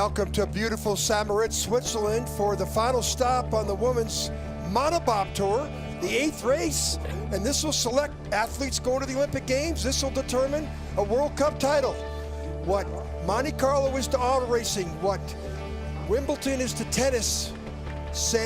Welcome to beautiful Moritz, Switzerland for the final stop on the women's Monobob Tour, the 8th race. And this will select athletes going to the Olympic Games. This will determine a World Cup title. What Monte Carlo is to auto racing, what Wimbledon is to tennis,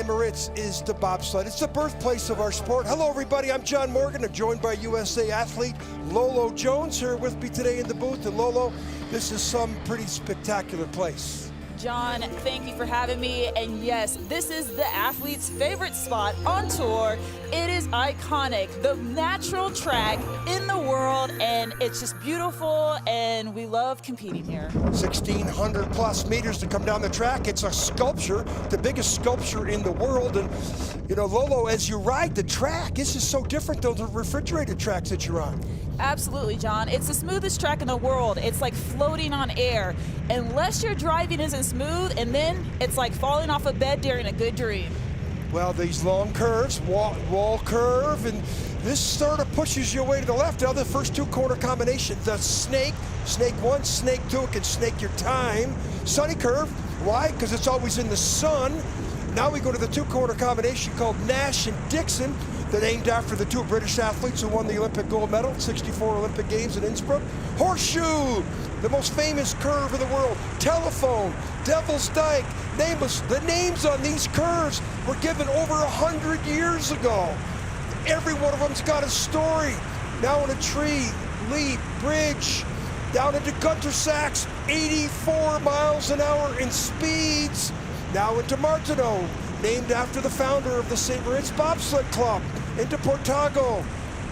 Moritz is to bobsled. It's the birthplace of our sport. Hello, everybody. I'm John Morgan. I'm joined by USA athlete Lolo Jones here with me today in the booth. And Lolo, this is some pretty spectacular place. John, thank you for having me. And yes, this is the athlete's favorite spot on tour. It is iconic, the natural track in the world, and it's just beautiful, and we love competing here. 1,600 plus meters to come down the track. It's a sculpture, the biggest sculpture in the world. And you know, Lolo, as you ride the track, this is so different than the refrigerated tracks that you're on. Absolutely, John. It's the smoothest track in the world. It's like floating on air. Unless your driving isn't smooth, and then it's like falling off a bed during a good dream. Well, these long curves, wall curve, and this sort of pushes you away to the left. Now the first two corner combination, the snake one, snake two, it can snake your time. Sunny curve, why? Because it's always in the sun. Now we go to the two corner combination called Nash and Dixon. They're named after the two British athletes who won the Olympic gold medal, 64 Olympic Games in Innsbruck. Horseshoe, the most famous curve in the world. Telephone, Devil's Dyke, nameless. The names on these curves were given over 100 years ago. Every one of them's got a story. Now in a tree, leap, bridge, down into Gunter Sachs, 84 miles an hour in speeds. Now into Martineau, named after the founder of the St. Moritz Bobsled Club, into Portago.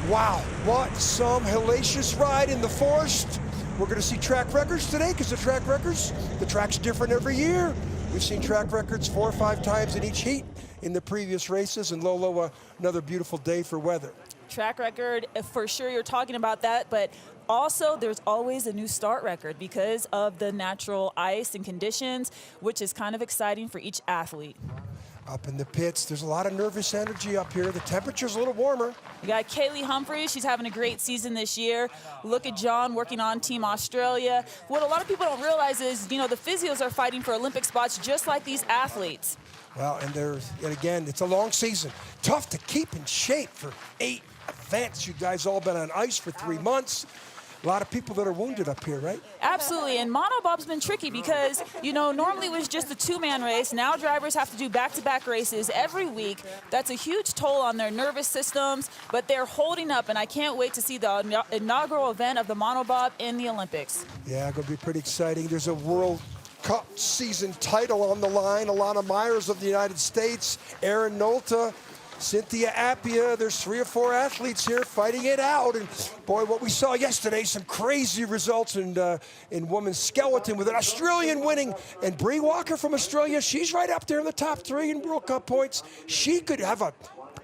Wow, what some hellacious ride in the forest. We're gonna see track records today because the track's different every year. We've seen track records 4 or 5 times in each heat in the previous races, and Lolo, another beautiful day for weather. Track record, for sure you're talking about that, but also there's always a new start record because of the natural ice and conditions, which is kind of exciting for each athlete. Up in the pits, there's a lot of nervous energy up here. The temperature's a little warmer. We got Kaylee Humphries. She's having a great season this year. Look at John working on Team Australia. What a lot of people don't realize is, you know, the physios are fighting for Olympic spots just like these athletes. Well, and again, it's a long season. Tough to keep in shape for 8 events. You guys all been on ice for 3 months. A lot of people that are wounded up here, right? Absolutely, and Monobob's been tricky because, you know, normally it was just a 2-man race. Now drivers have to do back-to-back races every week. That's a huge toll on their nervous systems, but they're holding up, and I can't wait to see the inaugural event of the Monobob in the Olympics. Yeah, going to be pretty exciting. There's a World Cup season title on the line. Alana Myers of the United States, Aaron Nolta, Cynthia Appia. There's 3 or 4 athletes here fighting it out. And boy, what we saw yesterday, some crazy results in women's skeleton with an Australian winning. And Bree Walker from Australia, she's right up there in the top 3 in World Cup points. She could have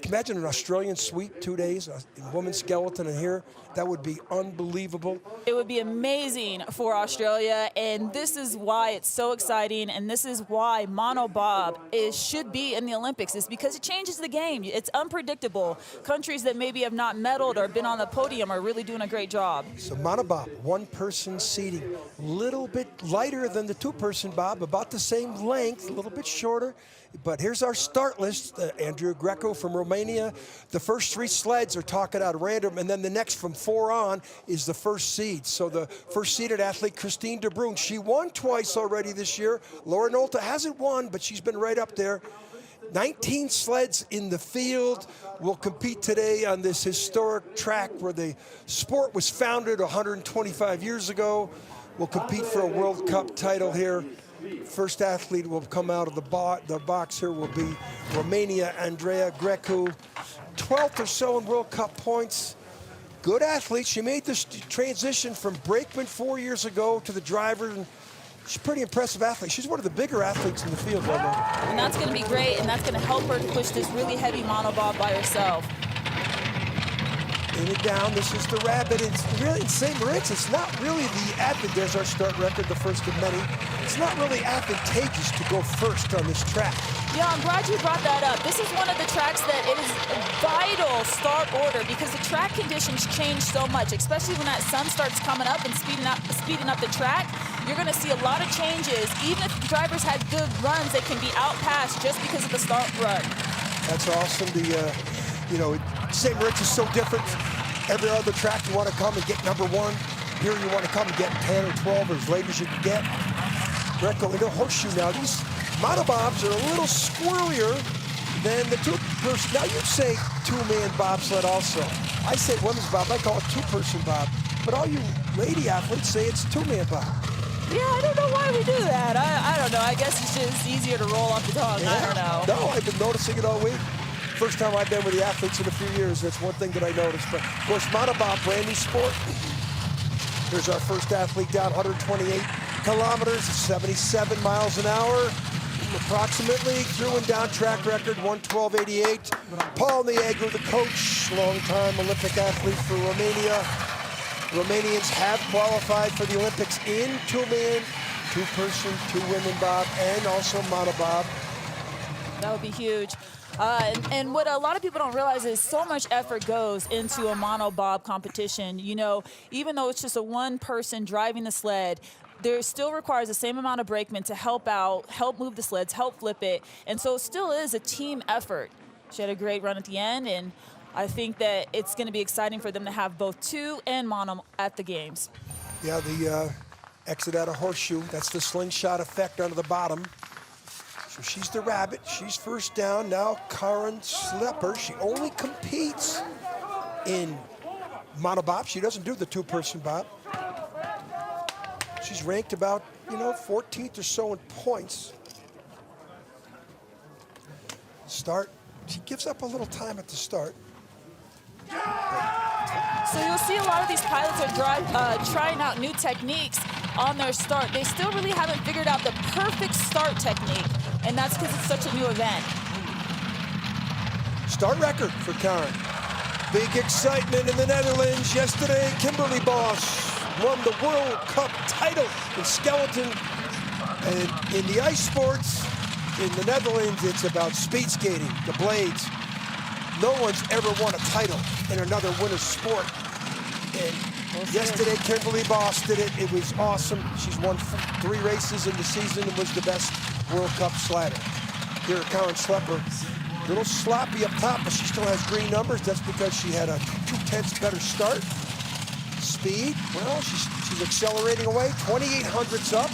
imagine an Australian sweep 2 days in women's skeleton in here. That would be unbelievable. It would be amazing for Australia, and this is why it's so exciting, and this is why Monobob should be in the Olympics, is because it changes the game. It's unpredictable. Countries that maybe have not medaled or been on the podium are really doing a great job. So Monobob, 1-person seating, a little bit lighter than the 2-person bob, about the same length, a little bit shorter. But here's our start list. Andrew Greco from Romania. The first 3 sleds are talking out random, and then the next from 4 on is the first seed. So the first seeded athlete, Christine de Bruyn, she won twice already this year. Laura Nolta hasn't won, but she's been right up there. 19 sleds in the field will compete today on this historic track where the sport was founded 125 years ago. We'll compete for a World Cup title here. First athlete will come out of the box here will be Romania, Andreea Grecu. 12th or so in World Cup points. Good athlete. She made this transition from brakeman 4 years ago to the driver. And she's a pretty impressive athlete. She's one of the bigger athletes in the field right now. And that's going to be great, and that's going to help her to push this really heavy Monobob by herself. In it down, this is the rabbit. It's really in St. Moritz. It's not really there's our start record, the first of many. It's not really advantageous to go first on this track. Yeah, I'm glad you brought that up. This is one of the tracks that it is a vital start order because the track conditions change so much, especially when that sun starts coming up and speeding up the track. you're going to see a lot of changes. Even if drivers had good runs, they can be outpassed just because of the start run. That's awesome. St. Moritz is so different. Every other track you want to come and get number 1. Here you want to come and get 10 or 12 or as late as you can get. Greco into horseshoe now. These monobobs are a little squirrelier than the two-person. Now you'd say two-man bobsled also. I say women's bob. I call it two-person bob. But all you lady athletes say it's two-man bob. Yeah, I don't know why we do that. I don't know. I guess it's just easier to roll off the tongue. Yeah. I don't know. No, I've been noticing it all week. First time I've been with the athletes in a few years. That's one thing that I noticed. But, of course, monobob, brand new sport. Here's our first athlete down 128 kilometers, 77 miles an hour, approximately. Through and down track record, 1:12.88. Paul Negru, the coach, long-time Olympic athlete for Romania. Romanians have qualified for the Olympics in two-man, two-person, two-women bob, and also monobob. That would be huge. And what a lot of people don't realize is so much effort goes into a monobob competition. You know, even though it's just a one person driving the sled, there still requires the same amount of brakemen to help out, help move the sleds, help flip it. And so it still is a team effort. She had a great run at the end, and I think that it's going to be exciting for them to have both two and mono at the games. Yeah, the exit out of horseshoe, that's the slingshot effect under the bottom. So she's the rabbit. She's first down. Now Karen Slepper. She only competes in monobob. She doesn't do the two-person bob. She's ranked about, 14th or so in points. Start. She gives up a little time at the start. So you'll see a lot of these pilots are trying out new techniques on their start. They still really haven't figured out the perfect start technique, and that's because it's such a new event. Start record for Karen. Big excitement in the Netherlands. Yesterday, Kimberly Boss won the World Cup title in skeleton. And in the ice sports, in the Netherlands, it's about speed skating, the blades. No one's ever won a title in another winter sport. And yesterday, Kimberly Boss did it. It was awesome. She's won 3 races in the season and was the best World Cup slider. Here at Karen Slepper, a little sloppy up top, but she still has green numbers. That's because she had a 2/10 better start. Speed, well, she's accelerating away. 2,800s up.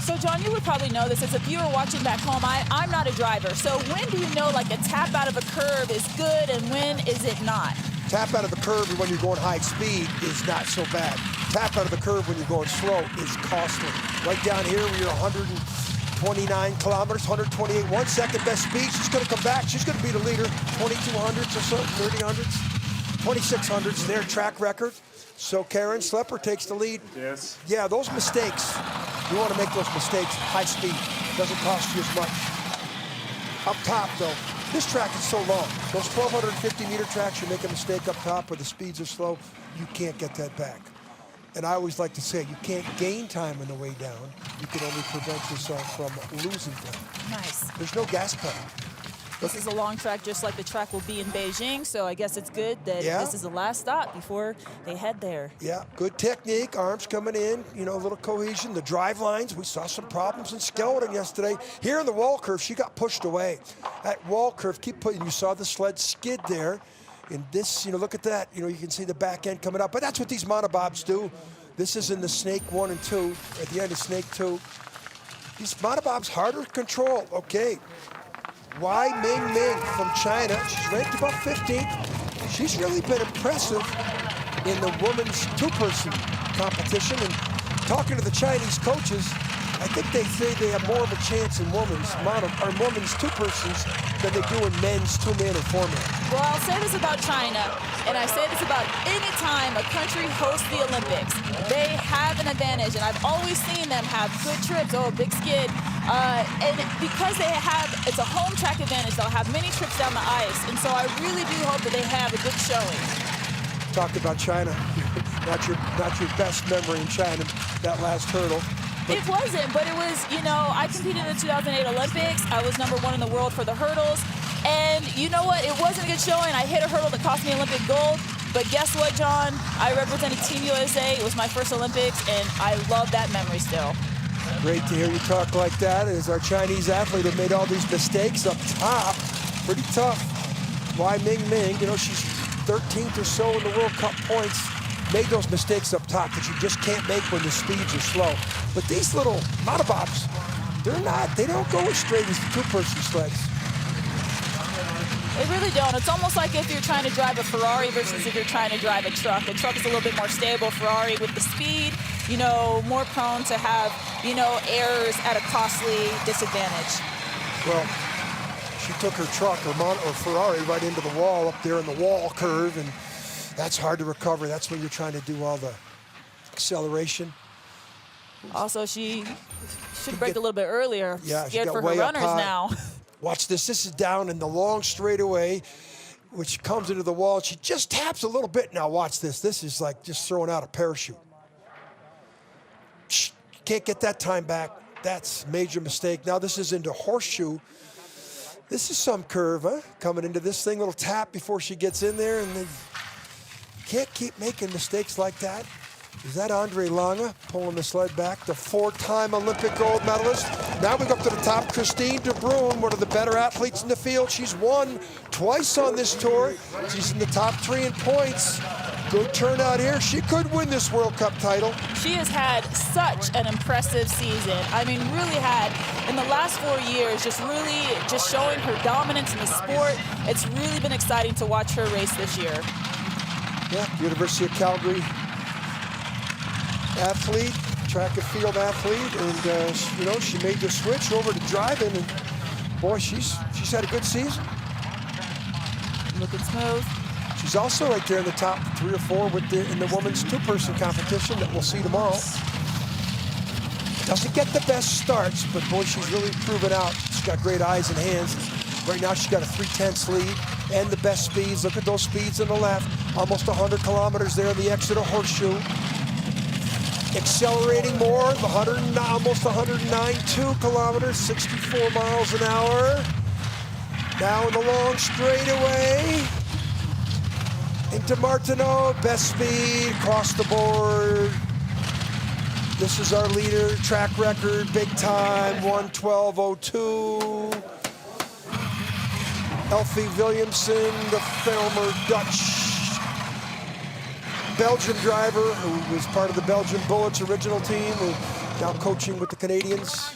So, John, you would probably know this as a viewer watching back home. I'm not a driver. So when do you know, like, a tap out of a curve is good and when is it not? Tap out of the curve when you're going high speed is not so bad. Tap out of the curve when you're going slow is costly. Right down here, we're 129 kilometers, 128, 1 second best speed. She's going to come back. She's going to be the leader. 2,200s or so, 3,000s, 2,600s, their track record. So Karen Slepper takes the lead. Yes. Yeah, those mistakes, you want to make those mistakes high speed. Doesn't cost you as much. Up top, though, this track is so long. Those 1,250-meter tracks, you make a mistake up top where the speeds are slow, you can't get that back. And I always like to say, you can't gain time on the way down. You can only prevent yourself from losing time. Nice. There's no gas pedal. This is a long track, just like the track will be in Beijing, so I guess it's good that this is the last stop before they head there. Yeah, good technique, arms coming in, a little cohesion. The drive lines, we saw some problems in skeleton yesterday. Here in the wall curve, she got pushed away. That wall curve, keep putting, you saw the sled skid there. And this, look at that. You can see the back end coming up. But that's what these monobobs do. This is in the Snake 1 and 2, at the end of Snake 2. These monobobs harder to control. Okay. Wai Ming Ming from China. She's ranked about 15th. She's really been impressive in the women's two-person competition. And talking to the Chinese coaches, I think they say they have more of a chance in women's two-persons than they do in men's two-man or four-man. Well, I'll say this about China, and I say this about any time a country hosts the Olympics. They have an advantage, and I've always seen them have good trips. Oh, big skid. And because it's a home track advantage, they'll have many trips down the ice. And so I really do hope that they have a good showing. Talked about China. not your best memory in China, that last hurdle. It wasn't, but it was, I competed in the 2008 Olympics. I was #1 in the world for the hurdles. And you know what? It wasn't a good showing. I hit a hurdle that cost me Olympic gold. But guess what, John? I represented Team USA. It was my first Olympics, and I love that memory still. Great to hear you talk like that. As our Chinese athlete have made all these mistakes up top, pretty tough. Wai Ming, you know, she's 13th or so in the World Cup points. Made those mistakes up top that you just can't make when the speeds are slow. But these little monobobs, they don't go as straight as the two-person sleds. They really don't. It's almost like if you're trying to drive a Ferrari versus if you're trying to drive a truck. A truck is a little bit more stable. Ferrari with the speed, you know, more prone to have, you know, errors at a costly disadvantage. Well, she took her truck or Ferrari right into the wall up there in the wall curve, and that's hard to recover. That's when you're trying to do all the acceleration. Also, she should break a little bit earlier. Yeah, scared for her runners now. Watch this. This is down in the long straightaway, which comes into the wall. She just taps a little bit. Now watch this. This is like just throwing out a parachute. Can't get that time back. That's a major mistake. Now this is into horseshoe. This is some curve, huh? Coming into this thing, little tap before she gets in there, and then can't keep making mistakes like that. Is that Andre Lange pulling the sled back? The 4-time Olympic gold medalist. Now we go up to the top. Christine de Bruyn, one of the better athletes in the field. She's won twice on this tour. She's in the top 3 in points. Good turnout here. She could win this World Cup title. She has had such an impressive season. I mean, really had, in the last 4 years, just showing her dominance in the sport. It's really been exciting to watch her race this year. Yeah, University of Calgary athlete, track and field athlete, and you know, she made the switch over to driving, and boy, she's had a good season. Looking smooth. She's also right there in the top 3 or 4 in the women's two-person competition that we'll see tomorrow. Doesn't get the best starts, but boy, she's really proven out. She's got great eyes and hands. Right now, she's got a 3/10 lead and the best speeds. Look at those speeds on the left. Almost 100 kilometers there in the exit of Horseshoe. Accelerating more, almost 109.2 kilometers, 64 miles an hour. Now in the long straightaway. Into Martineau, best speed across the board. This is our leader, track record, big time, 1:12.02. Elfie Williamson, the former Dutch Belgian driver who was part of the Belgian Bullets original team, who now coaching with the Canadians.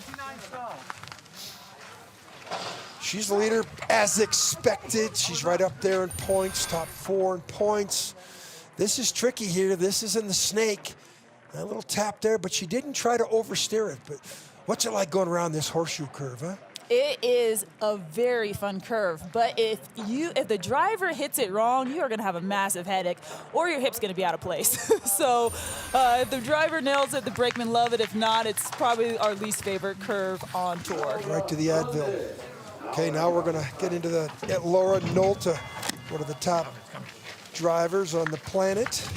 She's the leader as expected. She's right up there in points, top 4 in points. This is tricky here. This is in the snake. A little tap there, but she didn't try to oversteer it. But what's it like going around this horseshoe curve, huh? It is a very fun curve, but if the driver hits it wrong, you are going to have a massive headache, or your hip's going to be out of place. So if the driver nails it, the brakemen love it. If not, it's probably our least favorite curve on tour. Right to the Advil. Okay, now we're going to get into Laura Nolte, one of the top drivers on the planet.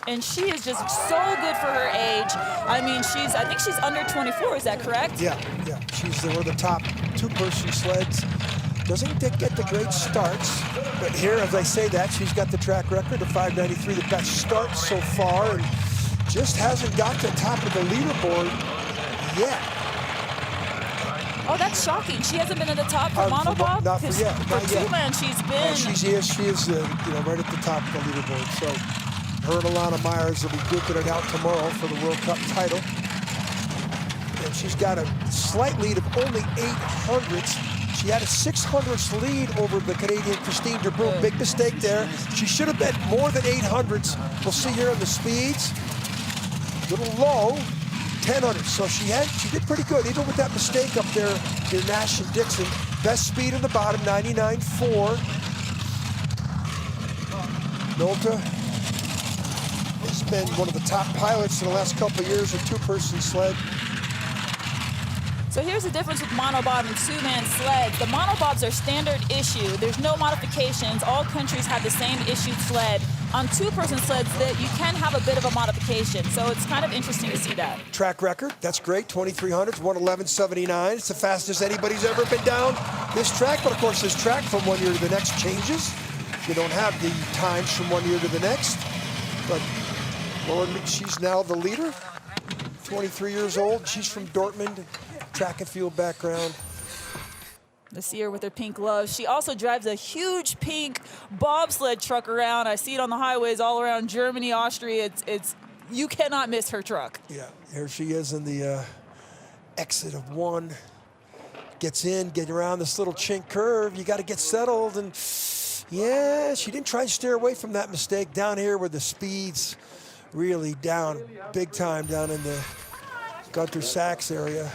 And she is just so good for her age. I mean, I think she's under 24, is that correct? Yeah. She's one of the top two-person sleds. Doesn't get the great starts, but here, as I say that, she's got the track record of 5:93, the best start so far, and just hasn't got to the top of the leaderboard yet. Oh, that's shocking. She hasn't been at the top for Monobob? Not for yet. For two-man, she's been... She is right at the top of the leaderboard, so... Her and Alana Myers will be duking it out tomorrow for the World Cup title. And she's got a slight lead of only 800ths. She had a 600ths lead over the Canadian Christine de Bruyn. Big mistake there. She should have been more than 800ths. We'll see here on the speeds. A little low, 1000ths. So she did pretty good, even with that mistake up there in Nash and Dixon. Best speed in the bottom, 99.4. Nolte has been one of the top pilots in the last couple of years with two-person sled. So here's the difference with monobob and two-man sleds. The monobobs are standard issue. There's no modifications. All countries have the same issued sled. On two-person sleds, that you can have a bit of a modification. So it's kind of interesting to see that. Track record, that's great. 2300s, 1:11.79. It's the fastest anybody's ever been down this track. But of course, this track from one year to the next changes. You don't have the times from one year to the next. But Lauren, she's now the leader, 23 years old. She's from Dortmund, track and field background. I see her with her pink gloves. She also drives a huge pink bobsled truck around. I see it on the highways all around Germany, Austria. It's you cannot miss her truck. Yeah, here she is in the exit of one. Gets in, get around this little chink curve. You got to get settled, and yeah, she didn't try to steer away from that mistake down here where the speed's really down big time down in the Gunter Sachs area.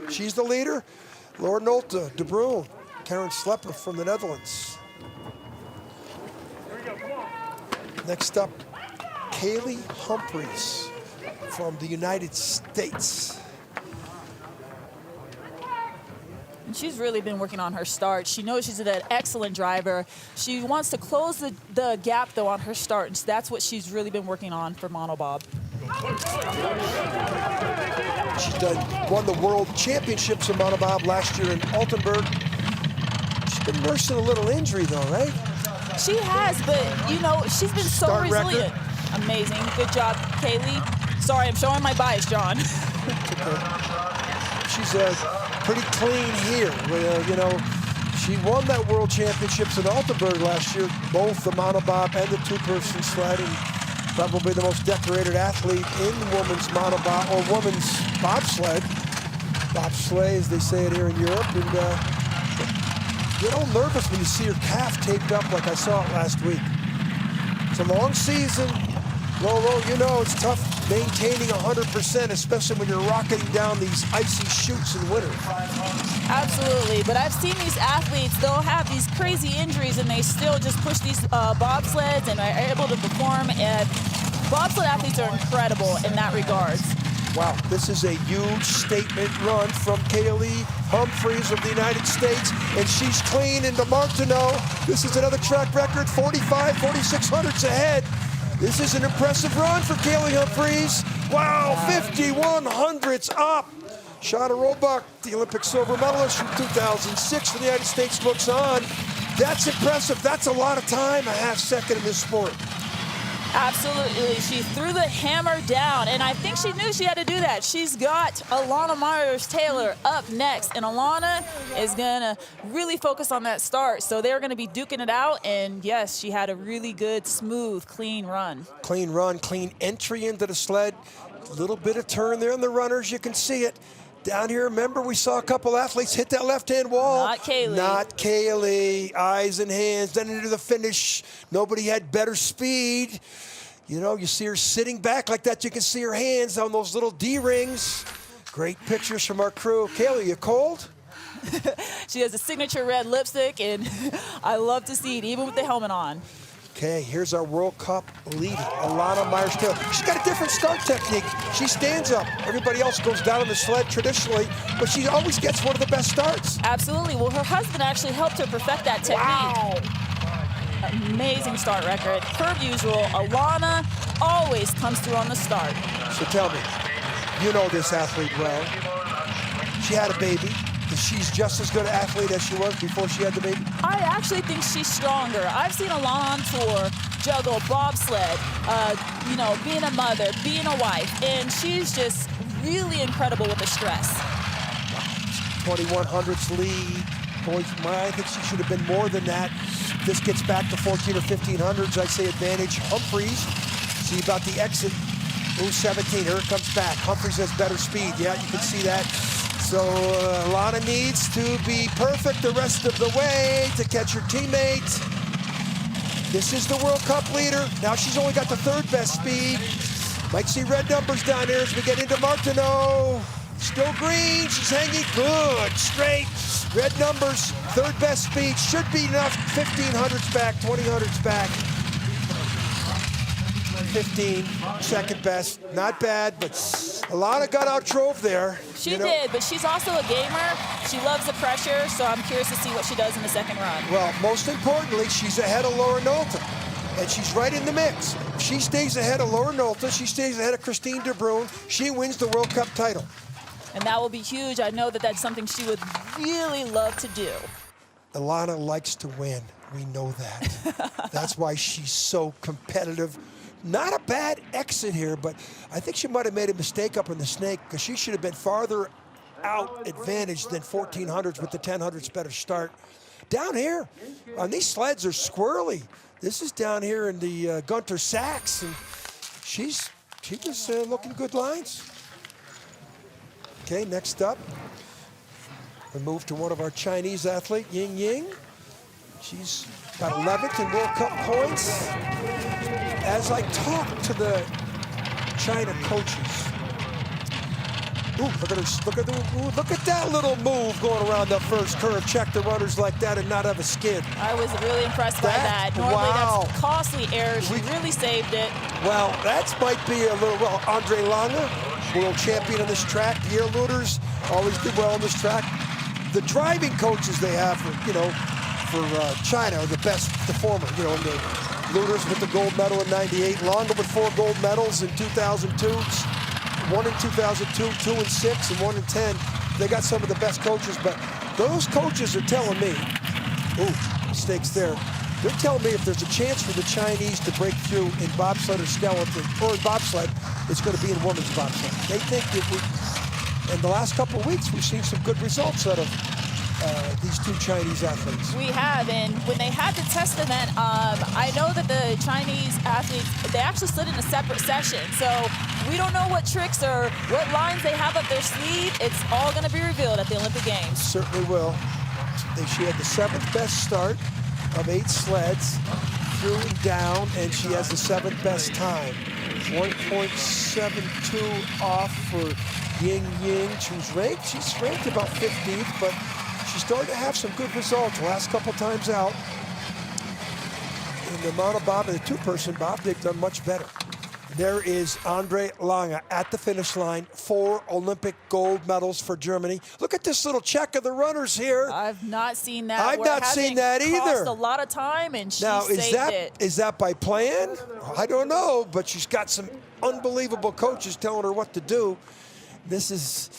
She's the leader. Laura Nolte, De Bruin, Karen Slepper from the Netherlands. Next up, Kaylee Humphreys from the United States. And she's really been working on her start. She knows she's an excellent driver. She wants to close the gap, though, on her start, and that's what she's really been working on for Monobob. She's won the World Championships in Monobob last year in Altenburg. She's been nursing a little injury, though, right? She has, but, you know, she's been so Start resilient. record. Amazing. Good job, Kaylee. Sorry, I'm showing my bias, John. Okay. She's pretty clean here. You know, she won that World Championships in Altenburg last year, both the Monobob and the two-person sledding. Probably the most decorated athlete in women's monobob or women's bobsled. Bobsleigh, as they say it here in Europe. And get all nervous when you see her calf taped up like I saw it last week. It's a long season. Low, you know it's tough maintaining 100%, especially when you're rocketing down these icy chutes in winter. Absolutely, but I've seen these athletes, they'll have these crazy injuries and they still just push these bobsleds and are able to perform, and bobsled athletes are incredible in that regards. Wow, this is a huge statement run from Kaylee Humphreys of the United States, and she's clean into Martineau. This is another track record, 45, 4600s ahead. This is an impressive run for Kaylee Humphreys. Wow, 5100s up. Shada Roebuck, the Olympic silver medalist from 2006 for the United States, looks on. That's impressive. That's a lot of time, a half second in this sport. Absolutely, she threw the hammer down, and I think she knew she had to do that. She's got Alana Myers-Taylor up next, and Alana is gonna really focus on that start. So they're gonna be duking it out, and yes, she had a really good, smooth, clean run. Clean run, clean entry into the sled. A little bit of turn there on the runners, you can see it. Down here, remember, we saw a couple athletes hit that left-hand wall. Not Kaylee. Not Kaylee. Eyes and hands, then into the finish. Nobody had better speed. You know, you see her sitting back like that. You can see her hands on those little D-rings. Great pictures from our crew. Kaylee, you cold? She has a signature red lipstick, and I love to see it, even with the helmet on. Okay, here's our World Cup leader, Alana Myers-Taylor. She's got a different start technique. She stands up. Everybody else goes down on the sled traditionally, but she always gets one of the best starts. Absolutely. Well, her husband actually helped her perfect that technique. Wow. Amazing start record. Per usual, Alana always comes through on the start. So tell me, you know this athlete well. She had a baby. She's just as good an athlete as she was before she had the baby? I actually think she's stronger. I've seen Alana on tour juggle bobsled, you know, being a mother, being a wife, and she's just really incredible with the stress. 2100s lead. Boy, I think she should have been more than that. This gets back to 14 or 1500s. I say advantage Humphreys. See about the exit. Ooh, 17, here it comes back. Humphreys has better speed. Yeah, you can see that. So Alana needs to be perfect the rest of the way to catch her teammate. This is the World Cup leader. Now she's only got the third best speed. Might see red numbers down here as we get into Martineau. Still green, she's hanging good, straight. Red numbers, third best speed, should be enough. 1500s back, 2000s back. 15, second best, not bad, but Alana got out drove there. She did, but she's also a gamer. She loves the pressure, so I'm curious to see what she does in the second run. Well, most importantly, she's ahead of Laura Nolte, and she's right in the mix. If she stays ahead of Laura Nolte, she stays ahead of Christine De Bruin, she wins the World Cup title. And that will be huge. I know that that's something she would really love to do. Alana likes to win. We know that. That's why she's so competitive. Not a bad exit here, but I think she might have made a mistake up in the snake because she should have been farther out advantage than 1400s with the 1000s better start. Down here, on these sleds are squirrely. This is down here in the Gunter Sachs, and she was looking good lines. Okay, next up, we move to one of our Chinese athlete, Ying Ying. She's got 11th in World Cup points. As I talk to the China coaches, ooh, look at that little move going around the first curve. Check the runners like that and not have a skid. I was really impressed by that. Normally wow. That's costly error. She really saved it. Well, that might be a little, well, Andre Lange, world champion on this track. Pierre Lueders always did well on this track. The driving coaches they have for, for China are the best, the former, the Lueders with the gold medal in '98, Lange with 4 gold medals in 2002, 1 in 2002, 2 in 6, and 1 in 10. They got some of the best coaches, but those coaches are telling me, ooh, mistakes there. They're telling me if there's a chance for the Chinese to break through in bobsled or skeleton, or in bobsled, it's going to be in women's bobsled. They think in the last couple of weeks, we've seen some good results out of these 2 Chinese athletes. We have, and when they had the test event, I know that the Chinese athletes, they actually slid in a separate session. So we don't know what tricks or what lines they have up their sleeve. It's all going to be revealed at the Olympic Games. Certainly will. She had the 7th best start of 8 sleds through and down, and she has the 7th best time. 1.72 off for Ying Ying. She's ranked about 15th, but she started to have some good results the last couple times out. In the monobob and the 2-person bob, they've done much better. There is Andre Lange at the finish line. 4 Olympic gold medals for Germany. Look at this little check of the runners here. I've not seen that. I've not seen that either. Cost a lot of time, and she saved it. Is that by plan? I don't know, but she's got some unbelievable coaches telling her what to do. This is,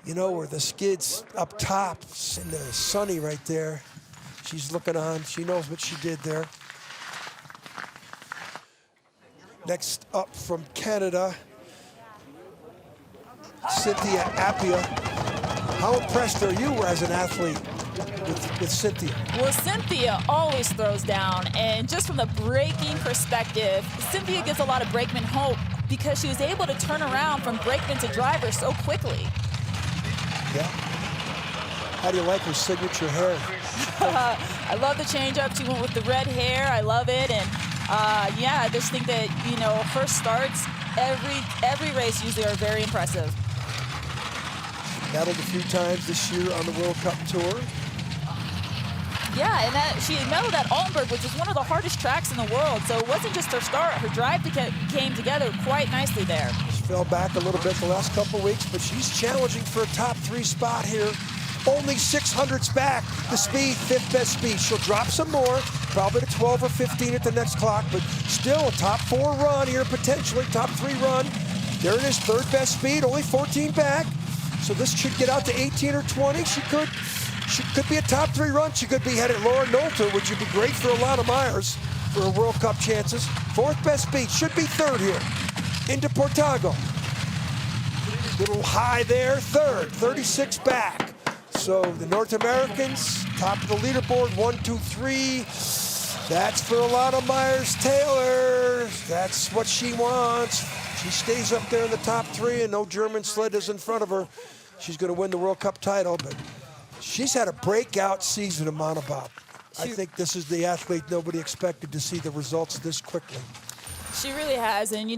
where the skid's up top, in the sunny right there. She's looking on. She knows what she did there. Next up from Canada, Cynthia Appia. How impressed are you as an athlete with Cynthia? Well, Cynthia always throws down, and just from the braking perspective, Cynthia gives a lot of brakemen hope because she was able to turn around from brakeman to driver so quickly. Yeah. How do you like her signature hair? I love the change up. She went with the red hair. I love it, and yeah, I just think that her starts every race usually are very impressive. Medaled a few times this year on the World Cup Tour. Yeah, and she medaled at Altenburg, which is one of the hardest tracks in the world. So it wasn't just her start; her drive came together quite nicely there. She fell back a little bit the last couple of weeks, but she's challenging for a top 3 spot here. Only 600ths back. The speed, 5th best speed. She'll drop some more, probably to 12 or 15 at the next clock, but still a top 4 run here, potentially top 3 run. There it is, 3rd best speed, only 14 back. So this should get out to 18 or 20. She could be a top 3 run. She could be headed Laura Nolte, which would be great for Alana Myers for her World Cup chances. 4th best speed, should be 3rd here. Into Portago. Little high there, 3rd, 36 back. So the North Americans, top of the leaderboard, 1, 2, 3. That's for Alana Myers-Taylor. That's what she wants. She stays up there in the top 3, and no German sled is in front of her. She's going to win the World Cup title, but she's had a breakout season in monobob. I think this is the athlete nobody expected to see the results this quickly. She really has, and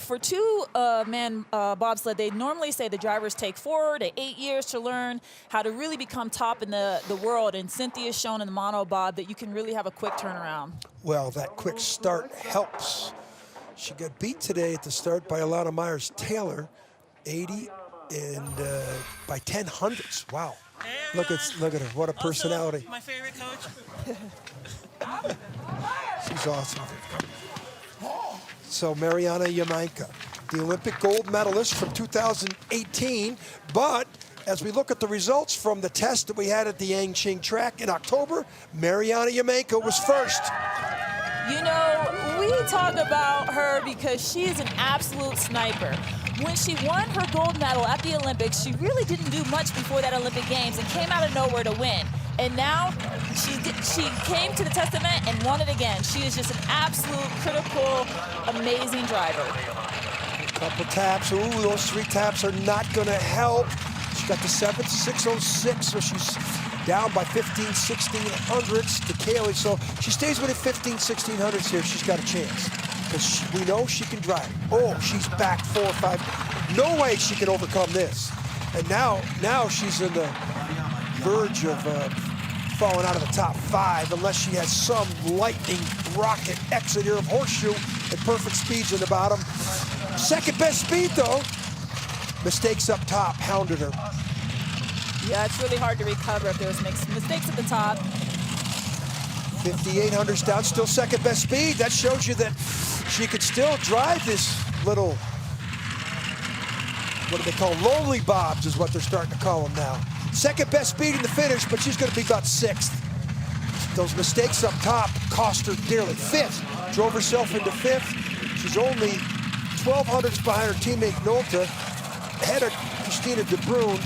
for 2-man bobsled, they normally say the drivers take 4 to 8 years to learn how to really become top in the world, and Cynthia's shown in the monobob that you can really have a quick turnaround. Well, that quick start helps. She got beat today at the start by Alana Myers-Taylor, 80 and by 1000ths. Wow. Hey, look at her. What a personality. Also, my favorite coach. She's awesome. So Mariana Yamanka, the Olympic gold medalist from 2018, but as we look at the results from the test that we had at the Yangqing track in October, Mariana Yamenko was first. You know, we talk about her because she is an absolute sniper. When she won her gold medal at the Olympics, she really didn't do much before that Olympic Games and came out of nowhere to win. And now she came to the test event and won it again. She is just an absolute critical, amazing driver. Couple taps. Ooh, those 3 taps are not going to help. She's got the 7th, 606, so she's down by 15, 16 hundredths to Kaylee. So she stays within 15, 16 hundredths here. She's got a chance because we know she can drive. Oh, she's back 4 or 5. No way she can overcome this. And now she's in the verge of falling out of the top 5 unless she has some lightning rocket exit here of horseshoe and perfect speeds in the bottom. Second best speed though. Mistakes up top hounded her. Yeah, it's really hard to recover if there's mistakes at the top. 5,800's down, still second best speed. That shows you that she could still drive this little, what do they call, lonely bobs is what they're starting to call them now. Second best speed in the finish, but she's going to be about 6th. Those mistakes up top cost her dearly. 5th, drove herself into 5th. She's only 12 hundredths behind her teammate Nolta, ahead of Christina De Bruyn.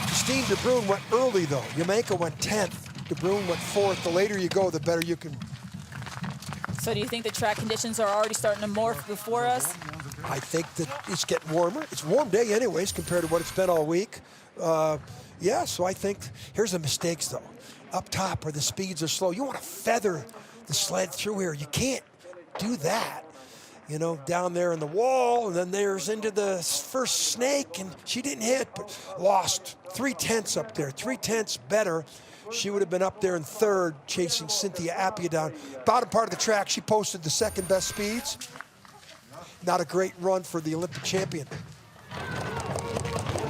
Christine De Bruyn went early though. Yamenko went 10th. De Bruyn went 4th. The later you go, the better you can. So do you think the track conditions are already starting to morph before us? I think that it's getting warmer. It's a warm day anyways compared to what it's been all week. Yeah, so I think, here's the mistakes though. Up top where the speeds are slow, you want to feather the sled through here. You can't do that. You know, down there in the wall, and then there's into the first snake, and she didn't hit, but lost 3/10 up there. 3/10 better. She would have been up there in 3rd, chasing Cynthia Appia down. Bottom part of the track, she posted the 2nd best speeds. Not a great run for the Olympic champion.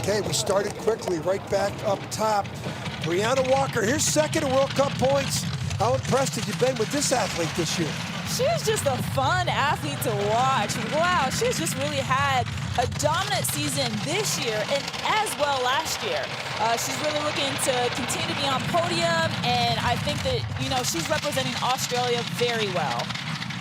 Okay, we started quickly, right back up top. Brianna Walker, here's 2nd in World Cup points. How impressed have you been with this athlete this year? She's just a fun athlete to watch. Wow, she's just really had a dominant season this year and as well last year. She's really looking to continue to be on podium, and I think that, you know, she's representing Australia very well.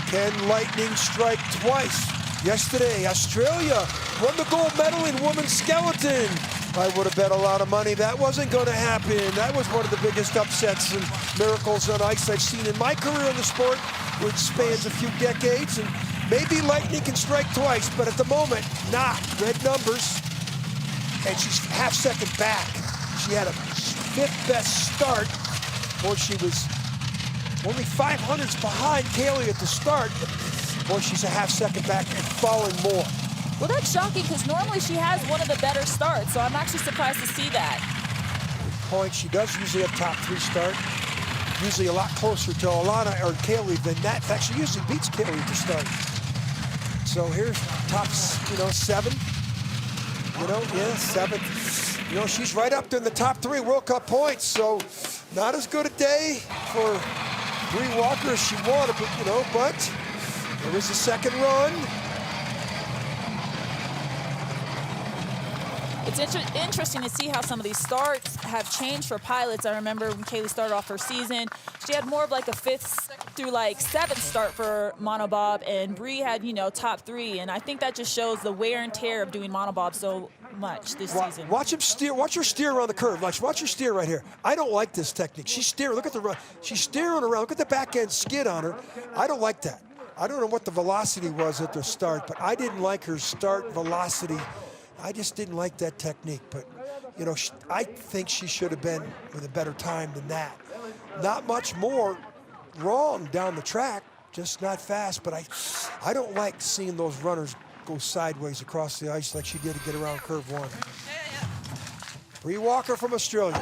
Can lightning strike twice? Yesterday, Australia won the gold medal in women's skeleton. I would have bet a lot of money that wasn't going to happen. That was one of the biggest upsets and miracles on ice I've seen in my career in the sport, which spans a few decades. And maybe lightning can strike twice, but at the moment, not. Red numbers, and she's half-second back. She had a 5th best start, or she was only 5 hundredths behind Kaylee at the start. Boy, she's a half-second back and falling more. Well, that's shocking because normally she has one of the better starts, so I'm actually surprised to see that. Point, she does usually have top 3 start. Usually a lot closer to Alana or Kaylee than that. In fact, she usually beats Kaylee to start. So here's top, 7. 7th. She's right up there in the top 3 World Cup points. So not as good a day for Bree Walker as she wanted, but there was a 2nd run. It's interesting to see how some of these starts have changed for pilots. I remember when Kaylee started off her season, she had more of like a 5th through like 7th start for Monobob, and Bree had, top 3. And I think that just shows the wear and tear of doing Monobob so much this season. Watch him steer. Watch her steer around the curve. Watch her steer right here. I don't like this technique. She's steering. Look at the run. She's steering around. Look at the back end skid on her. I don't like that. I don't know what the velocity was at the start, but I didn't like her start velocity. I just didn't like that technique, but I think she should have been with a better time than that. Not much more wrong down the track, just not fast, but I don't like seeing those runners go sideways across the ice like she did to get around curve 1. Bree Walker from Australia.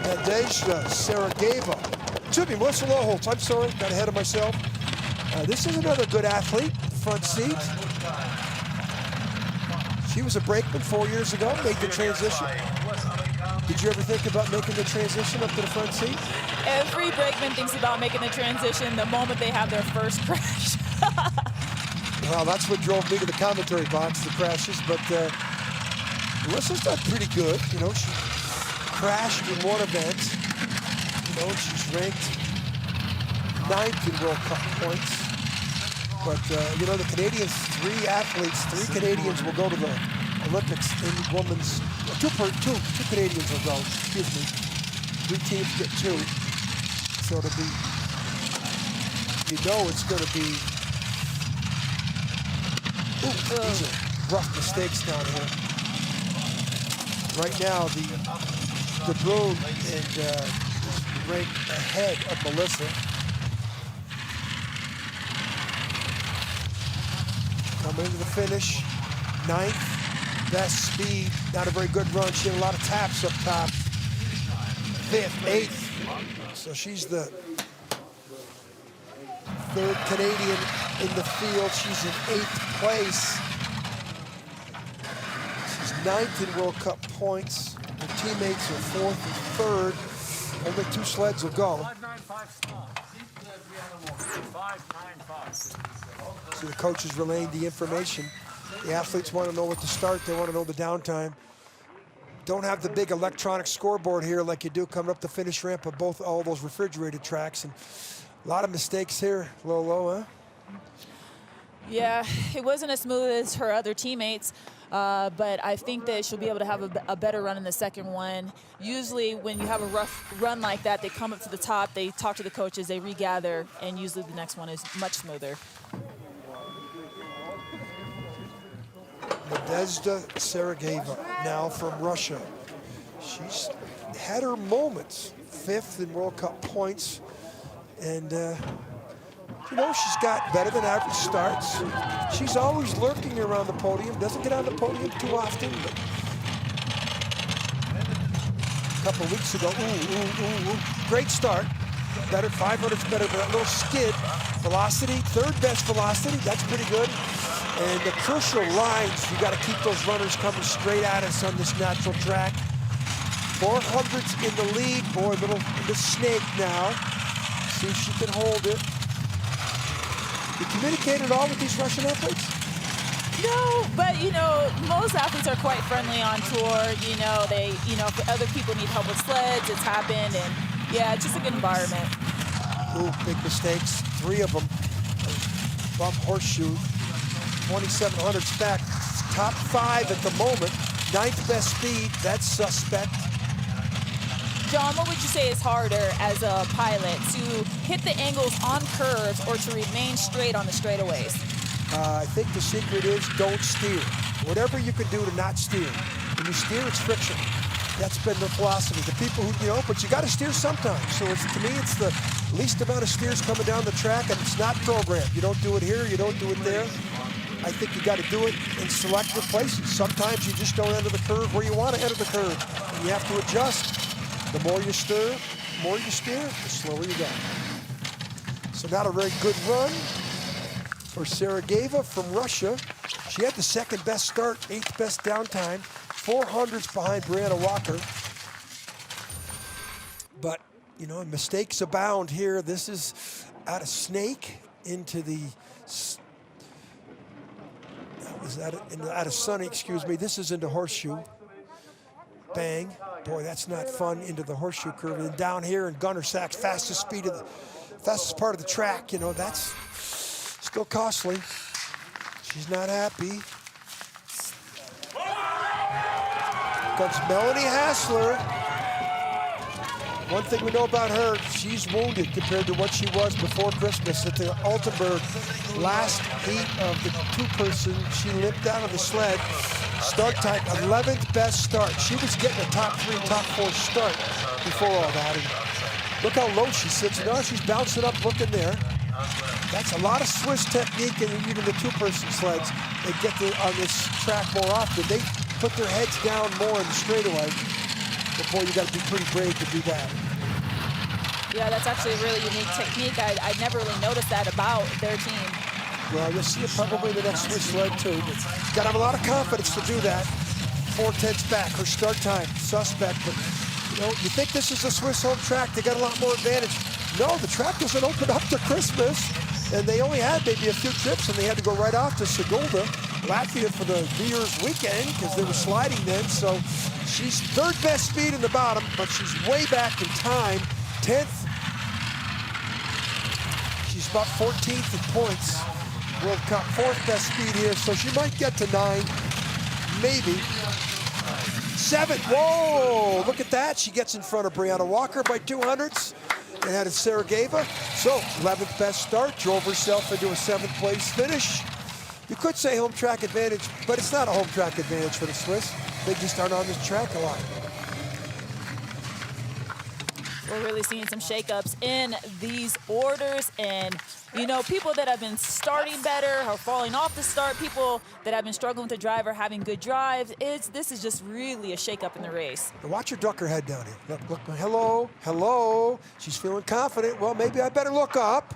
Nadezhda Sergeyeva. Excuse me, Melissa Loholtz. I'm sorry, got ahead of myself. This is another good athlete, front seat. She was a brakeman 4 years ago, made the transition. Did you ever think about making the transition up to the front seat? Every brakeman thinks about making the transition the moment they have their first crash. Well, that's what drove me to the commentary box, the crashes, but Melissa's done pretty good. You know, she crashed in one event. You know, she's ranked 9th in World Cup points. But, you know, the Canadians, 3 athletes, 3 Canadians will go to the Olympics in women's, two Canadians will go, excuse me. 3 teams get 2. So it'll be, you know it's going to be, these are rough mistakes down here. Right now, the Brune is ranked ahead of Melissa. Coming into the finish, 9th, best speed, not a very good run. She had a lot of taps up top. 5th, 8th, so she's the 3rd Canadian in the field. She's in 8th place. She's 9th in World Cup points. Her teammates are 4th and 3rd. Only 2 sleds will go. 595. So the coaches relaying the information. The athletes want to know what to start. They want to know the downtime. Don't have the big electronic scoreboard here like you do coming up the finish ramp of all those refrigerated tracks. And a lot of mistakes here, low, huh? Yeah, it wasn't as smooth as her other teammates, but I think that she'll be able to have a better run in the second one. Usually when you have a rough run like that, they come up to the top, they talk to the coaches, they regather, and usually the next one is much smoother. Nadezhda Sergeyeva now from Russia. She's had her moments, 5th in World Cup points, and you know, she's got better than average starts. She's always lurking around the podium, doesn't get on the podium too often, but a couple of weeks ago, great start. Better, 500's better, but that little skid. Velocity, 3rd best velocity, that's pretty good. And the crucial lines, you got to keep those runners coming straight at us on this natural track. 400's in the lead. Boy, the snake now. See if she can hold it. You communicate at all with these Russian athletes? No, but you know, most athletes are quite friendly on tour. You know, if other people need help with sleds, it's happened, and yeah, it's just a good environment. Ooh, big mistakes. 3 of them. Bump horseshoe. 2,700's back. Top 5 at the moment. 9th best speed. That's suspect. John, what would you say is harder as a pilot, to hit the angles on curves or to remain straight on the straightaways? I think the secret is don't steer. Whatever you can do to not steer. When you steer, it's friction. That's been the philosophy. The people who, you know, but you got to steer sometimes. So to me, it's the least amount of steers coming down the track, and it's not programmed. You don't do it here, you don't do it there. I think you got to do it in selective places. Sometimes you just don't enter the curve where you want to enter the curve, and you have to adjust. The more you steer, the slower you go. So not a very good run for Sergeyeva from Russia. She had the 2nd best start, 8th best downtime, 400's behind Brianna Walker. But, you know, mistakes abound here. This is out of Snake into the, out of Sunny, excuse me. This is into Horseshoe. Bang. Boy, that's not fun, into the horseshoe curve. And down here in Gunner Sachs, fastest part of the track, you know, that's still costly. She's not happy. Comes Melanie Hassler. One thing we know about her, she's wounded compared to what she was before Christmas at the Altenburg. Last heat of the 2-person, she limped out of the sled. Start time, 11th best start. She was getting a top 3, top 4 start before all that. And look how low she sits now. She's bouncing up, looking there. That's a lot of Swiss technique, and even the 2-person sleds, they get on this track more often. They put their heads down more in the straightaway. But boy, you got to be pretty brave to do that. Yeah, that's actually a really unique technique. I never really noticed that about their team. Well, you'll see it probably in the next Swiss sled too. But got to have a lot of confidence to do that. 4/10 back, her start time, suspect. But you know, you think this is a Swiss home track, they got a lot more advantage. No, the track doesn't open up to Christmas, and they only had maybe a few trips, and they had to go right off to Sigulda. Latvia for the Viesturs weekend because they were sliding then. So she's third best speed in the bottom, but she's way back in time. 10th. She's about 14th in points. World Cup, fourth best speed here, so she might get to 9, maybe. 7th, whoa, look at that. She gets in front of Brianna Walker by 200ths. Ahead of Sarajevo. So 11th best start, drove herself into a 7th place finish. You could say home track advantage, but it's not a home track advantage for the Swiss. They just aren't on this track a lot. We're really seeing some shakeups in these orders, and you know, people that have been starting better are falling off the start. People that have been struggling with the drive are having good drives. This is just really a shakeup in the race. Now watch her duck her head down here. Look, hello, hello. She's feeling confident. Well, maybe I better look up.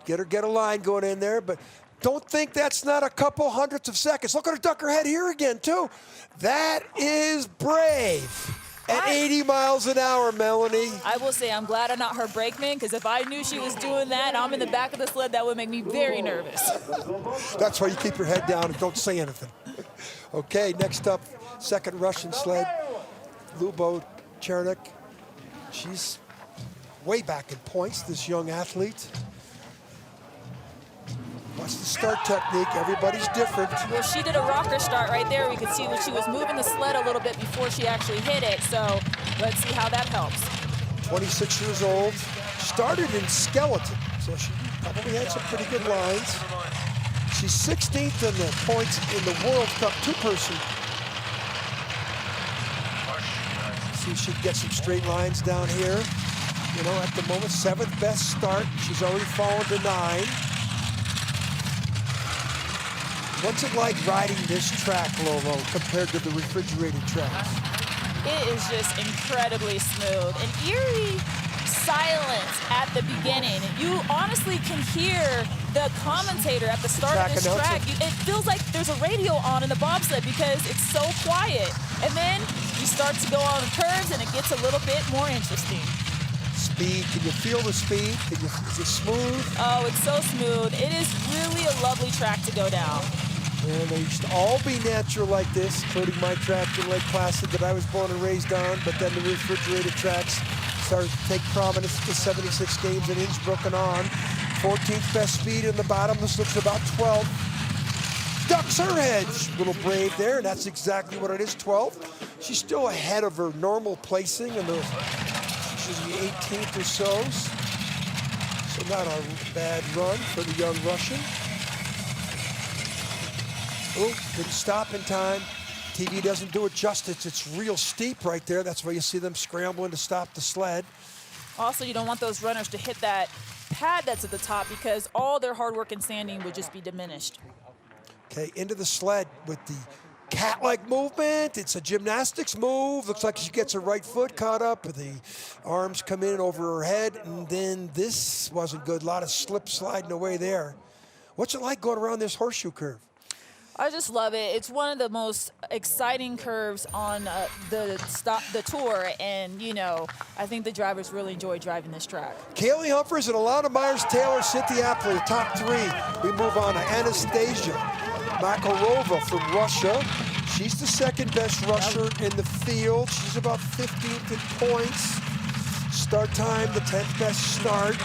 Get a line going in there, but don't think that's not a couple hundredths of seconds. Look at her duck her head here again, too. That is brave. At 80 miles an hour, Melanie. I will say I'm glad I'm not her brakeman, because if I knew she was doing that, I'm in the back of the sled, that would make me very nervous. That's why you keep your head down and don't say anything. Okay, next up, second Russian sled, Lubo Chernik. She's way back in points, this young athlete. Watch the start technique, everybody's different. Well, she did a rocker start right there. We could see when she was moving the sled a little bit before she actually hit it. So let's see how that helps. 26 years old, started in skeleton, so she probably had some pretty good lines. She's 16th in the points in the World Cup two-person. See if she can get some straight lines down here. You know, at the moment, 7th best start. She's already fallen to 9. What's it like riding this track, Lolo, compared to the refrigerated tracks? It is just incredibly smooth. An eerie silence at the beginning. You honestly can hear the commentator at the start of this track. It feels like there's a radio on in the bobsled because it's so quiet. And then you start to go on the curves and it gets a little bit more interesting. Speed, can you feel the speed? Is it smooth? Oh, it's so smooth. It is really a lovely track to go down. And they used to all be natural like this, including my track in Lake Placid that I was born and raised on, but then the refrigerated tracks started to take prominence at the 76 games in Innsbruck and on. 14th best speed in the bottom. This looks about 12. Ducks her head. A little brave there, and that's exactly what it is, 12. She's still ahead of her normal placing, and she's the 18th or so. So not a bad run for the young Russian. Oh, didn't stop in time. TV doesn't do it justice. It's real steep right there. That's why you see them scrambling to stop the sled. Also, you don't want those runners to hit that pad that's at the top because all their hard work and sanding would just be diminished. Okay, into the sled with the cat-like movement. It's a gymnastics move. Looks like she gets her right foot caught up. The arms come in over her head, and then this wasn't good. A lot of slip sliding away there. What's it like going around this horseshoe curve? I just love it. It's one of the most exciting curves on the tour, and you know, I think the drivers really enjoy driving this track. Kaylee Humphries and Alana Myers-Taylor, Cynthia Apley, the top 3. We move on to Anastasia Makarova from Russia. She's the second best rusher in the field. She's about 15th in points. Start time, the 10th best start.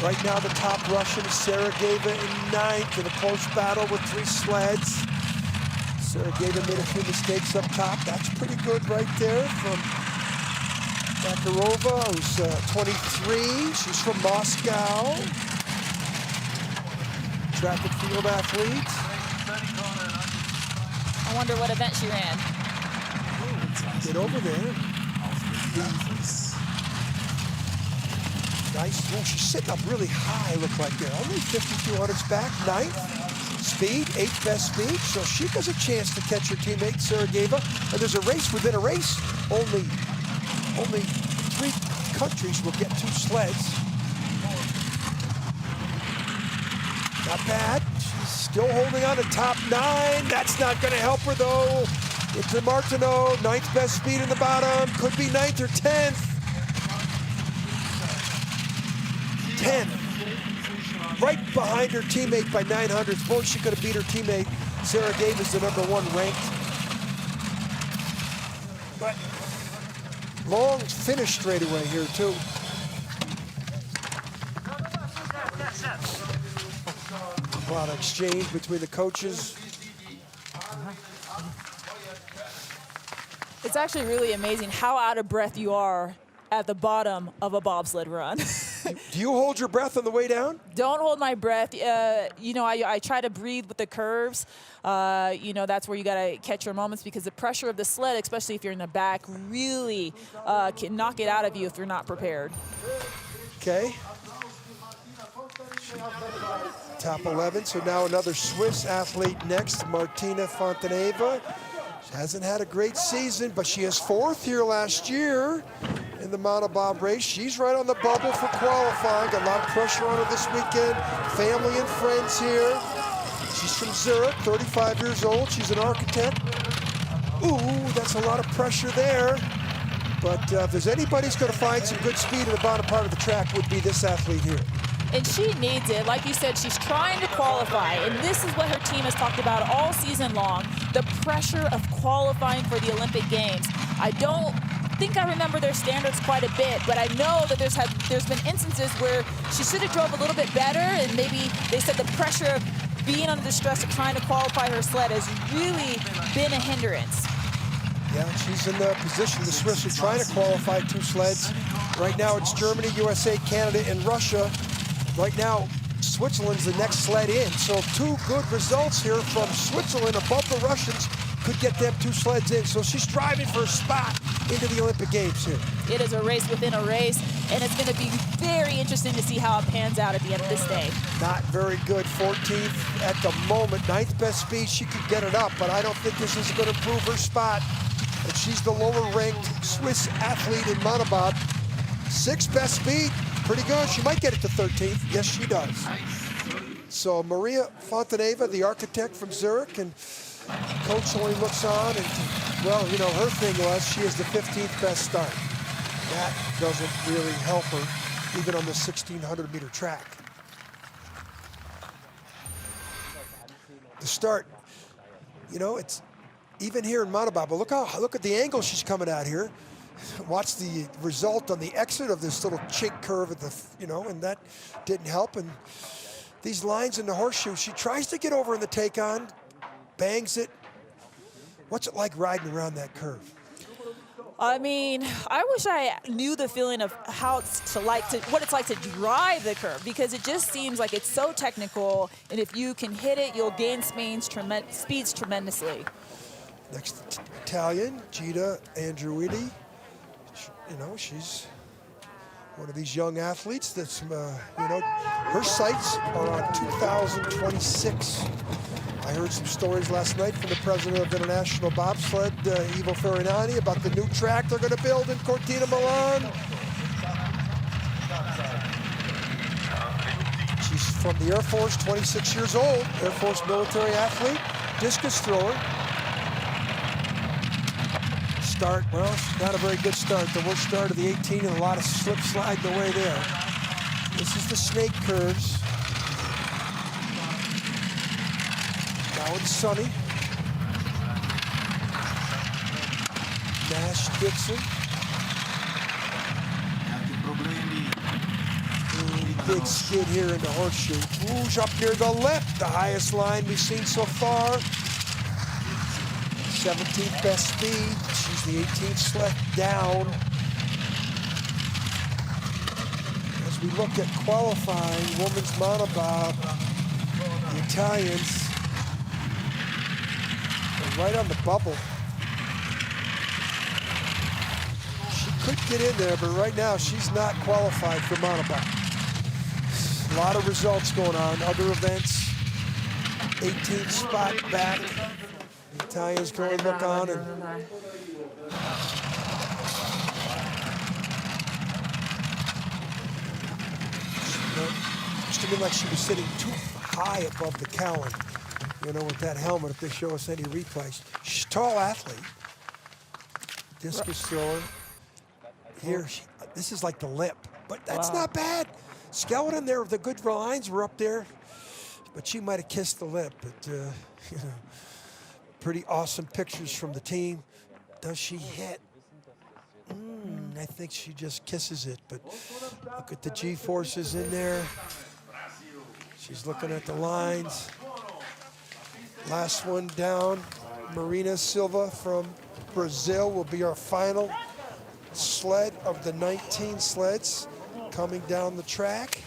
Right now, the top Russian is Sarajevo in 9th in a close battle with 3 sleds. Sarajevo made a few mistakes up top. That's pretty good right there from Makarova, who's 23. She's from Moscow. Track and field athlete. I wonder what event she ran. Get over there. Nice. Well, she's sitting up really high, look like there. Only 5,200s back, 9th. Speed, 8th best speed. So she has a chance to catch her teammate, Sarajevo. And there's a race within a race. Only 3 countries will get 2 sleds. Not bad. She's still holding on to top 9. That's not going to help her, though. Into Martineau, 9th best speed in the bottom. Could be 9th or 10th. 10. right behind her teammate by 900. Boy, she could have beat her teammate. Sarah Davis, the #1 ranked. But long finish straightaway here, too. A lot of exchange between the coaches. It's actually really amazing how out of breath you are at the bottom of a bobsled run. Do you hold your breath on the way down? Don't hold my breath. You know, I try to breathe with the curves. You know, that's where you got to catch your moments because the pressure of the sled, especially if you're in the back, really can knock it out of you if you're not prepared. Okay. Top 11, so now another Swiss athlete next, Martina Fontaneva. She hasn't had a great season, but she is 4th here last year in the Monobob race. She's right on the bubble for qualifying. Got a lot of pressure on her this weekend. Family and friends here. She's from Zurich, 35 years old. She's an architect. Ooh, that's a lot of pressure there. But if there's anybody who's going to find some good speed in the bottom part of the track, would be this athlete here. And she needs it. Like you said, she's trying to qualify. And this is what her team has talked about all season long, the pressure of qualifying for the Olympic Games. I don't think I remember their standards quite a bit, but I know that there's been instances where she should have drove a little bit better, and maybe they said the pressure of being under the stress of trying to qualify her sled has really been a hindrance. Yeah, she's in the position. The Swiss are trying to qualify 2 sleds. Right now it's Germany, USA, Canada, and Russia. Right now, Switzerland's the next sled in. So 2 good results here from Switzerland above the Russians could get them 2 sleds in. So she's striving for a spot into the Olympic Games here. It is a race within a race, and it's going to be very interesting to see how it pans out at the end of this day. Not very good, 14th at the moment. 9th best speed, she could get it up, but I don't think this is going to improve her spot. And she's the lower-ranked Swiss athlete in Monobob. 6th best speed. Pretty good. She might get it to 13th. Yes, she does. So Maria Fontaneva, the architect from Zurich, and coach only looks on and, well, you know, her thing was she has the 15th best start. That doesn't really help her, even on the 1,600-meter track. The start, you know, it's even here in Monobob, but look at the angle she's coming out here. Watch the result on the exit of this little chink curve at the, you know, and that didn't help. And these lines in the horseshoe, she tries to get over in the take-on, bangs it. What's it like riding around that curve? I mean, I wish I knew the feeling of how it's what it's like to drive the curve, because it just seems like it's so technical, and if you can hit it, you'll gain speeds tremendously. Next Italian, Gita Andrewitti. You know, she's one of these young athletes that's, you know, her sights are on 2026. I heard some stories last night from the president of International Bobsled, Ivo Farinani, about the new track they're going to build in Cortina, Milan. She's from the Air Force, 26 years old, Air Force military athlete, discus thrower. Start, well, not a very good start. The worst start of the 18 and a lot of slip slide the way there. This is the snake curves. Now it's sunny. Nash Dixon. Big skid here in the horseshoe. Rouge up near the lip, the highest line we've seen so far. 17th best speed. She's the 18th sled down. As we look at qualifying, women's monobob, the Italians are right on the bubble. She could get in there, but right now she's not qualified for monobob. A lot of results going on, other events. 18th spot back. The Italians can only look on and just to me like she was sitting too high above the cowl, you know, with that helmet, if they show us any replays. She's a tall athlete. Discus thrower. Here, this is like the lip, but that's not bad. Skeleton there, the good lines were up there, but she might have kissed the lip. But you know, pretty awesome pictures from the team. Does she hit? I think she just kisses it, but look at the G-forces in there. She's looking at the lines. Last one down, Marina Silva from Brazil will be our final sled of the 19 sleds coming down the track.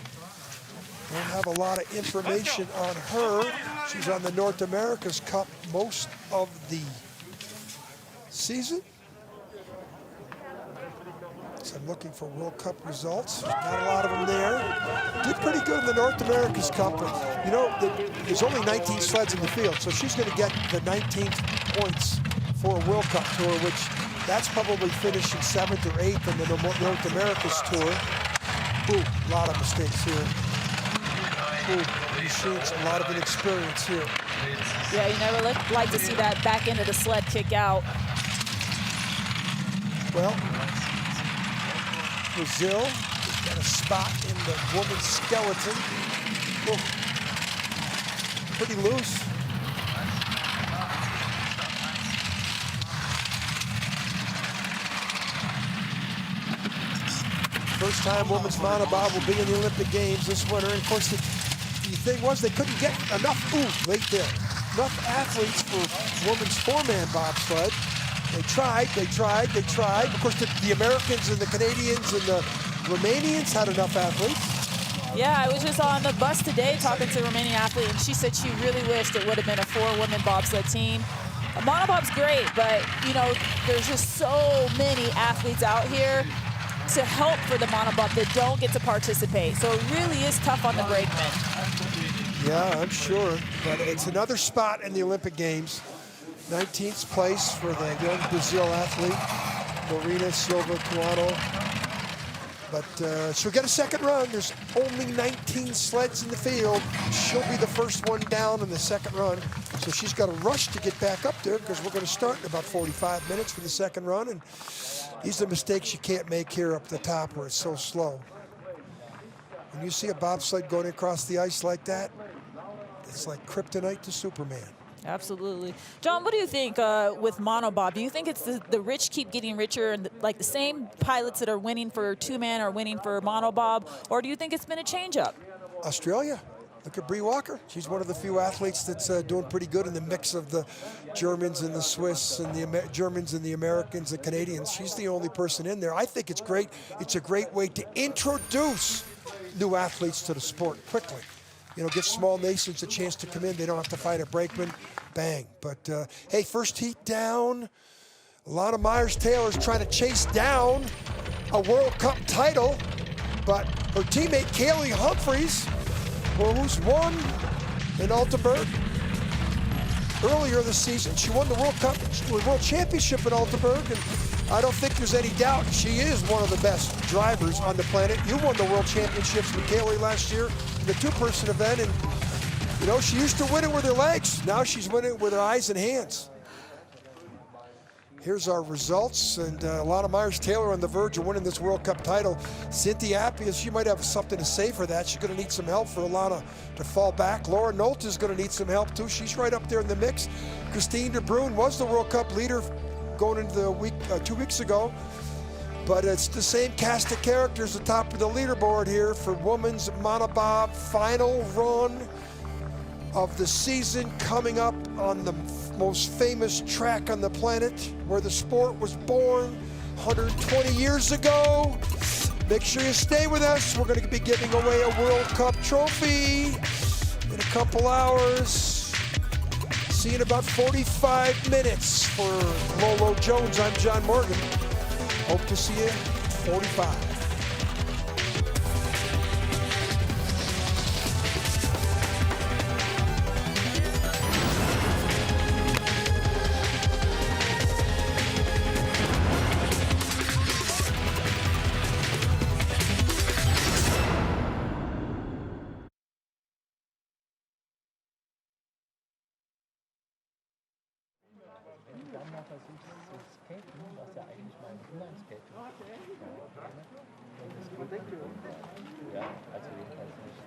Don't have a lot of information on her. She's on the North America's Cup most of the season. So I'm looking for World Cup results. Not a lot of them there. Did pretty good in the North America's Cup, but you know, there's only 19 sleds in the field, so she's going to get the 19th points for a World Cup tour, which that's probably finishing 7th or 8th in the North America's tour. Ooh, a lot of mistakes here. Ooh, machines, a lot of inexperience here. Yeah, you never like to see that back end of the sled kick out. Well, Brazil has got a spot in the woman's skeleton. Oh, pretty loose. First time women's monobob will be in the Olympic Games this winter. And of course, the thing was they couldn't get enough, late there, enough athletes for women's four-man bobsled. They tried. Of course, the Americans and the Canadians and the Romanians had enough athletes. Yeah, I was just on the bus today talking to a Romanian athlete, and she said she really wished it would have been a four-woman bobsled team. Monobob's great, but, you know, there's just so many athletes out here to help for the monobob that don't get to participate. So it really is tough on the brakemen. Yeah, I'm sure. But it's another spot in the Olympic Games. 19th place for the young Brazil athlete, Marina Silva Tuano. But she'll get a second run. There's only 19 sleds in the field. She'll be the first one down in the second run. So she's got to rush to get back up there because we're going to start in about 45 minutes for the second run. And these are mistakes you can't make here up the top where it's so slow. When you see a bobsled going across the ice like that, it's like kryptonite to Superman. Absolutely. John, what do you think with monobob? Do you think it's the rich keep getting richer and like the same pilots that are winning for two-man are winning for monobob, or do you think it's been a change-up? Australia. Look at Bree Walker. She's one of the few athletes that's doing pretty good in the mix of the Germans and the Swiss and the Germans and the Americans and Canadians. She's the only person in there. I think it's great. It's a great way to introduce new athletes to the sport quickly. You know, give small nations a chance to come in. They don't have to fight a brakeman. Bang. But, hey, first heat down. Alana Myers-Taylor's trying to chase down a World Cup title. But her teammate, Kaylee Humphries, who's won in Altenburg earlier this season. She won the World Cup, the World Championship in Altenburg. And I don't think there's any doubt she is one of the best drivers on the planet. You won the World Championships with Kaylee last year in the two-person event, and you know, she used to win it with her legs. Now she's winning it with her eyes and hands. Here's our results, and Alana Myers-Taylor on the verge of winning this World Cup title. Cynthia Appius, she might have something to say for that. She's going to need some help for Alana to fall back. Laura Nolte is going to need some help too. She's right up there in the mix. Christine de Bruyn was the World Cup leader going into the week 2 weeks ago. But it's the same cast of characters at the top of the leaderboard here for women's monobob final run of the season, coming up on the most famous track on the planet where the sport was born 120 years ago. Make sure you stay with us. We're going to be giving away a World Cup trophy in a couple hours. See you in about 45 minutes. For Lolo Jones, I'm John Morgan. Hope to see you at 45. versuchst zu skaten, was ja eigentlich mein Inline-Skate ist. Ja, das geht nicht. Ja, also jedenfalls nicht.